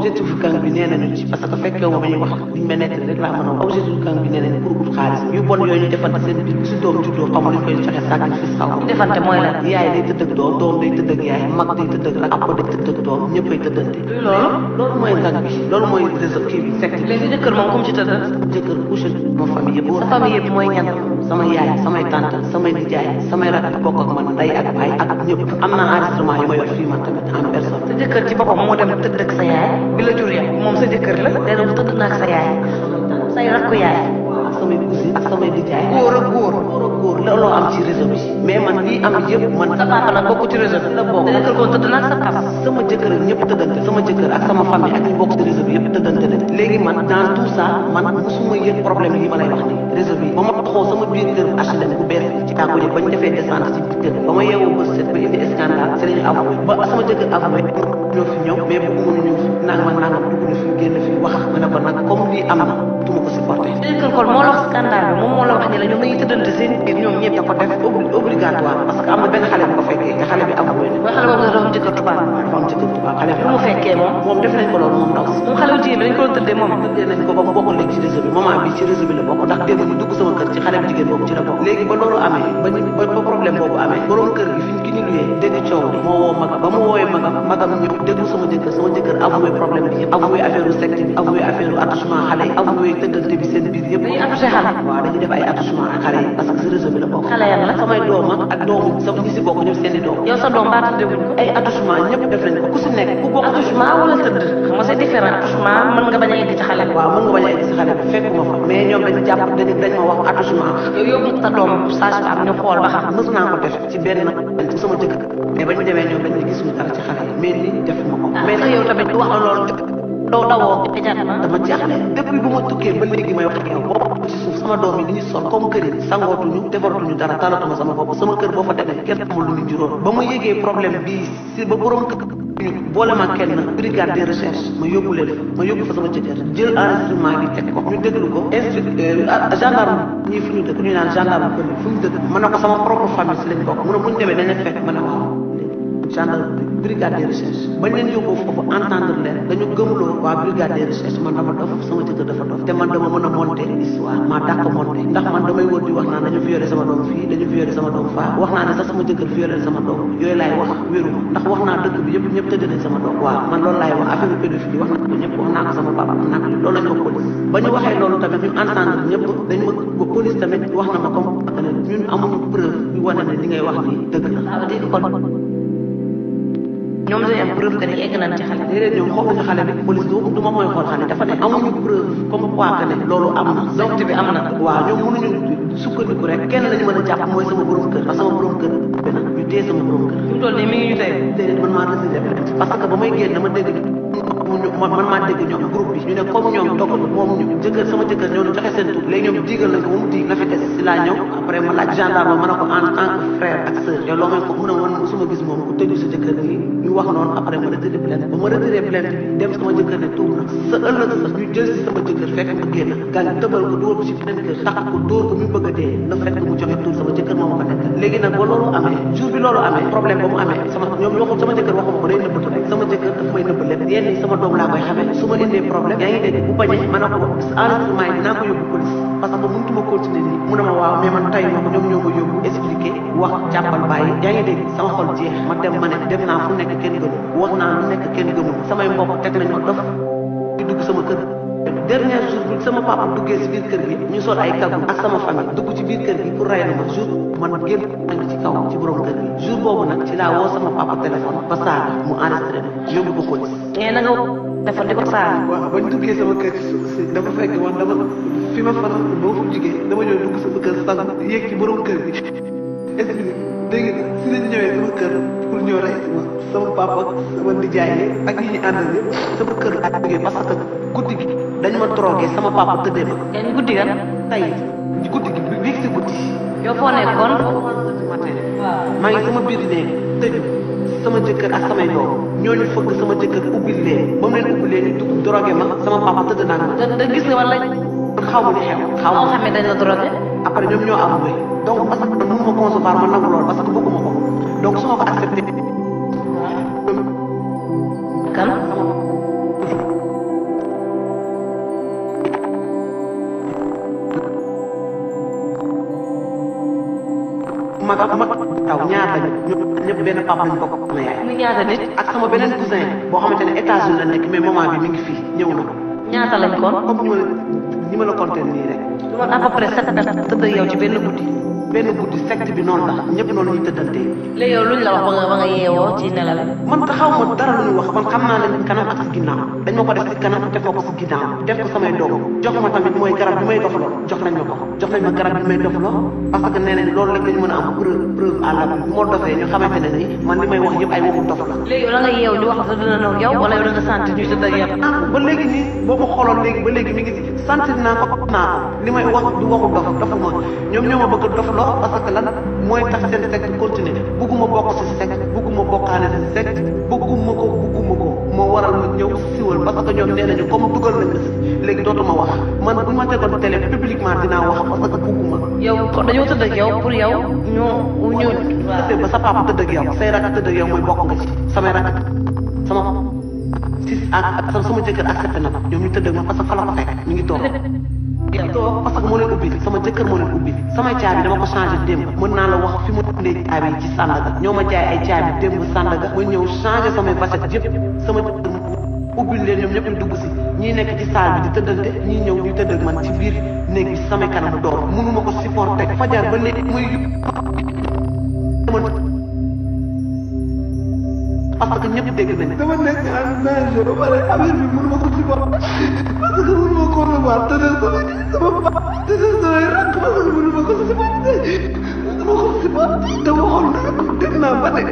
objectif gang bi nee nañu ci parce que fekkee wu ma ñuy wax liñ ma nekk rek laa mën a wax objectif gang bi nee nañu pour ut xaalis yu bon yooyu ñu defante seen biir su doom juddoo xamul luñ koy joxe sacrifice xaw ñu defante mooy lan yaay day tëdd ak doom day tëdd ak yaay mag day tëdd ak rak ab day tëdd ak doom ñëppay tëddante loolu mooy gang bi loolu mooy réseau kii bi secte bi léegi jëkkër moom comme ci tëdd jëkkër couche ma famille yëpp sa famille yëpp mooy ñan sama yaay samay tante samay nijaay samay rak bokk ak man ndey ak baay ak ñëpp am na enregistrement yu ma yor fii man tamit en personne sa jëkkër ci boppam moo dem tëdd ak sa yaay bi la jur yow moom sa jëkkër la day doon tëdd na ak sa yaay say rakku yaay ak samay cousine ak samay nijaay góor ak góor looloo am ci réseau bi mais man lii am yëpp man sa papa nag bokk ci réseau bi la bokk sa jëkkër kon tëdd na ak sa papa sama jëkkër ak ñëpp tëddante sama jëkkër ak sama famille ak ñu bokk ci réseau bi yëpp tëddante ne léegi man dans tout ça man musuma yëg problème yi ma lay wax ni réseau bi ba ma taxoo sama biir kër HLM bu bees ci tàggu ba ñu defee descente ci biir kër ba ma yeewoo ba set ba indi scandale ci lañu avoué ba sama jëkkër avoué ñoo fi ñëw mais bu mënu ñëw fi nangam dugg na fi génn fi wax ma ne ko nag comme lii am na duma ko supporté jëkkër kon moo la wax scandale bi moom moo la wax ni la ñoom dañuy tëddante seen biir ñoom ñëpp da ko def obligatoire parce que am na benn xale bu ko fekkee te xale bi avoué na mooy xale boobu dafa am jëkkër tubaab dafa am jëkkër tubaab xale bi lu mu fekkee moom def nañ ko loolu moom ndaw si moom xale bu jigéen bi dañ ko doon tëddee moom tëddee nañ ko ba mu bokkul léegi ci réseau bi moment bi ci réseau bi la bokk ndax démb ñu dugg sama kër ci xale bu jigéen boobu ci la bokk léegi ba loolu amee ba problème boobu amee borom kër gi fi ñu ki ñu luyee dégg coow li moo woo magam ba mu woowee magam ñëw déglu sama jëkkër avoué problème bi yëpp avoué affaire secte bi avoué affaire attouchement xale yi avoué tëddante bi seen biir yëpp dañuy attouché xale waaw dañuy def ay attouchement ak xale yi parce que ci réseau bi la bokk xale yan la samay doom ak doomu sama ñi si bokk ñoom seen i doom yow sa doom baa tëddee wuñ ko ay attouchement ñëpp def nañ ko ku si nekk ku bokk attouchement wala tëdd xam nga c'est différent attouchement mën nga bañ a egg ci xale bi waaw mën nga bañ a egg si xale bi fekkuma fa mais ñoom dañ jàpp dañ ma wax attouchement yow yóbbu sa doom sage am ñu xool ba xam mës naa ko def ci benn ci sama jëkkër mais ba ñu demee ñoom dañ ne gisuñu dara ci xale yi mais ni def ma ko mais nag yow tamit wax la loolu doo dawoo immédiatement dama jaaxle depuis bu ma tukkee ba léegi may wax ak yow boo ci suuf sama doom yi li ñu sol comme kër yi sangootuñu defaratuñu dara talatuma sama bopp sama kër boo fa demee kenn amul lu ñu juróom ba ma yégee problème bii si ba borom kër ñu boole ma kenn brigade de recherche ma yóbbu leen fa ma yóbbu fa sama jëkkër jël enregistrement bi teg ko ñu déglu ko gendarme ñii fu ñu dëkk ñu naan gendarme kër fu ñu dëkk ma ne ko sama propre famille si lañ bokk mu ne bu ñu demee dañ leen fekk ma ne waaw gendarme brigade de recherche bañ leen yóbboo foofu entendre leen dañu gëmloo waa brigade de recherche man dama dof sama jëkkër dafa dof te man dama mën a monter histoire maa dàq monter ndax man damay wër di wax naa dañu violé sama doom fii dañu violé sama doom faa wax naa ne sax sama jëkkër violé sama doom yooyu laay wax wéruma ndax wax naa dëkk bi ñëpp tëdd nañ sama doom waaw man loolu laay wax affaire pédophilie wax naa ko ñëpp wax naa ko sama papa wax naa ko loolu lañ ko police ba ñu waxee loolu tamit ñu entendre ñëpp dañ ma police tamit wax na ma comme ñun amuñu preuve bi wane ne li ngay wax ni dëgg la ñoom dañuy am preuve que ni egg nañ ci xale déedéet ñoom xooluñu xale bi police du ma mooy xool xale dafa ne amuñu preuve comme quoi que ne loolu am na secte bi am na waaw ñoom mënuñu sukkandiku rek kenn lañu mën a jàpp mooy sama borom kër parce que sama borom kër bena ñu téye sama borom kër fi mu toll nii mi ngi ñu tey déedéet man maa retiré plainte parce que ba may génn dama dégg man maa dégg ñoom groupe bi ñu ne comme ñoom dogalu moom ñu jëkkër sama jëkkër ñoo joxe seen tur léegi ñoom diigal nañ ko ba mu diig na fi des si laa ñëw après ma laaj gendarme ma ne ko en tant que frère ak sœur yow loo may ko mun a man musuma gis moom ku tëju sa jëkkër nii ñu wax noonu après ma retiré plainte ba ma retiré plainte bi dem sama jëkkër ne tuub na sa ëllëg sax ñu jël si sama jëkkër fekk ma génn gaañ tëbal ko dóor ko si beneen kër tax ko dóor ko mu bëgg a dee na fekk mu joxe tur sama jëkkër moo ma ko nekk léegi nag ba loolu amee jour bi loolu amee problème ba mu amee sama ñoom waxul sama jëkkër waxuma ko day nëbbatu rek sama jëkkër daf may nëbb lépp yenn yi sama doom laa koy xamee su ma indee problème yaa ngi dégg bu bañee ma ne ko enregistrement yi dinaa ko yóbbu police parce que mënutuma continuer nii mu ne ma waaw mais man tay ma ko ñoom ñoo ma yóbbu expliqué wax jàppal bàyyi yaa ngi dégg sama xol jeex ma dem ma ne dem naa fu nekk kenn gëmu wax naa lu nekk kenn gëmu samay mbokk teg nañ ma dof di dugg sama kër dernier jour bi sama papa duggee si biir kër gi ñu sol ay kaggu ak sama famille dugg ci biir kër gi pour rayal ma jour man génn nañ ci kaw ci borom kër gi jour boobu nag ci laa woo sama papa téléphone ba saaga mu enregistré yóbbu ko police na nga dafa di ko saaga waaw bañ duggee sama kër ci suuf si dafa fekk man dama fi ma faral ba fu jigéen dama ñëw dugg sama kër sang yéeg ci borom kër gi est-ce que dégg nga si lañu ñëwee sama kër pour ñëw rey sama papa sama nijaay yi ak ñi ñu àndal yëpp sama kër ak jógee parce que guddi gi dañ ma drogué sama papa tëddee ma kenn guddi gan tey guddi gi biig si guddi yow foo nekkoon maa ngi sama biir ne tëju sama jëkkër ak samay doom ñooñu fëgg sama jëkkër ubbil leen ba mu leen ubbil leen ñu dugg drogué ma sama papa tëdd naa ma da gis nga wala xaw ma li xew xaw moo xam ne dañ la drogué après ñoom ñoo avoué donc parce que man mënuma concevoir ma nangu lool parce que bëgguma ko donc su ma ko accepté kan mag taw ñaar lañu ñëpp benn papa lañu bokk sama yaay. muy ñaata nit. ak sama beneen cousin boo xamante ne États-Unis la nekk mais moment bi mi ngi fii ñëw na. ñaata lañ kon. comme ni ma la compter nii rek. du ma à peu près 7 personnes tëdd yow ci benn guddi. benn guddi secte bi noonu la ñëpp noonu ñuy tëddantee. léegi yow luñ la wax ba nga yeewoo ci nelaw. man xaw ma dara lu ñu wax man xam naa leen kanam ak si ginnaaw dañ ma ko def si kanam defoo ko si ginnaaw def ko samay doom jox ma tamit mooy garab bi may dofloo jox nañ ma ko jox nañ ma garab bi may dofloo parce que nee nañ loolu rek lañ mën a am preuve à la bu moo dofee ñu xamante ne ni man li may wax yëpp ay waxu dof la. léegi yow da nga yeewu di wax sa dina noog yow wala yow da nga sant ñu tëdd ak yow. ba léegi nii boo ma xooloon léegi ba léegi mi ngi si sentir naa ko li may wax du waxu dof dofu ma ñoom ñoo ma bëgg a dofloo parce que lan mooy tax seen secte continuer bugguma bokk si secte bugguma bokkaale si secte bugguma ko moo waral ma ñëw siwal parce que ñoom nee nañu comme dugal nañ ma si léegi dootuma wax man bu ma tegoon télé publiquement dinaa wax parce que bugguma. yow dañoo tëdd ak yow pour yow ñu. waaw ba sa papa tëdd ak yow say rakk tëdd ak yow mooy bokk nga ci samay rakk sama sama jëkkër accepté na ñoom ñu tëdd ak ma parce que fa la ko fekk ñu ngi toog. parce que moo leen ubbi sama jëkkër moo leen ubbi samay caabi dama ko changé démb mën naa la wax fi mu indee caabi yi ci Sandaga ñoo ma jaay ay caabi démb Sandaga ma ñëw changé samay facette yëpp sama jëkkër ubbi leen ñoom ñëpp ñu dugg si ñii nekk ci salle bi di tëddante ñii ñëw ñu tëdd ak man ci biir néeg bi samay kanam door mënuma ko supporter fajar ba léegi muy parce que ñëpp dégg nañ dama nekk en nage ba pare affaire bi mënuma ko supporter parce que mënuma ko recevoir tëddal sama papa tëddal samay rakk parce que mënuma ko supporter te waxoon naa ko dem naa ba ne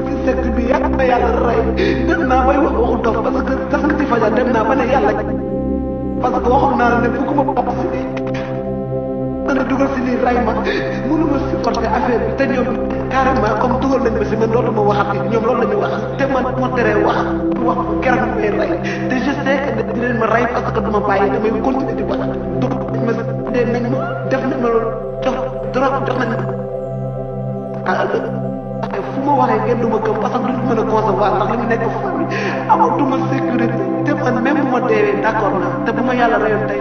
ci secte bi yàlla rey dem naa bay wax waxu dof parce que tas nga ci fajar dem naa ba ne yàlla parce que waxoon naa la ne bëgguma bokk si lii dana dugal si lii rey ma mënuma supporter affaire bi te ñoom carrément comme dugal nañ ma si man dootuma waxati ñoom loolu la ñu wax te man ma teree wax keroog may rey te je sais que dinañ ma rey parce que duma bàyyi damay continuer di wax donc ma dee nañ ma def nañ ma loolu jox nañ ma fu ma waxee ngeen du ma gëm parce que duñ mën a concevoir ndax li mu nekk famille amatuma sécurité te man même bu ma deewee d'accord naa te bu ma yàlla reyoon tey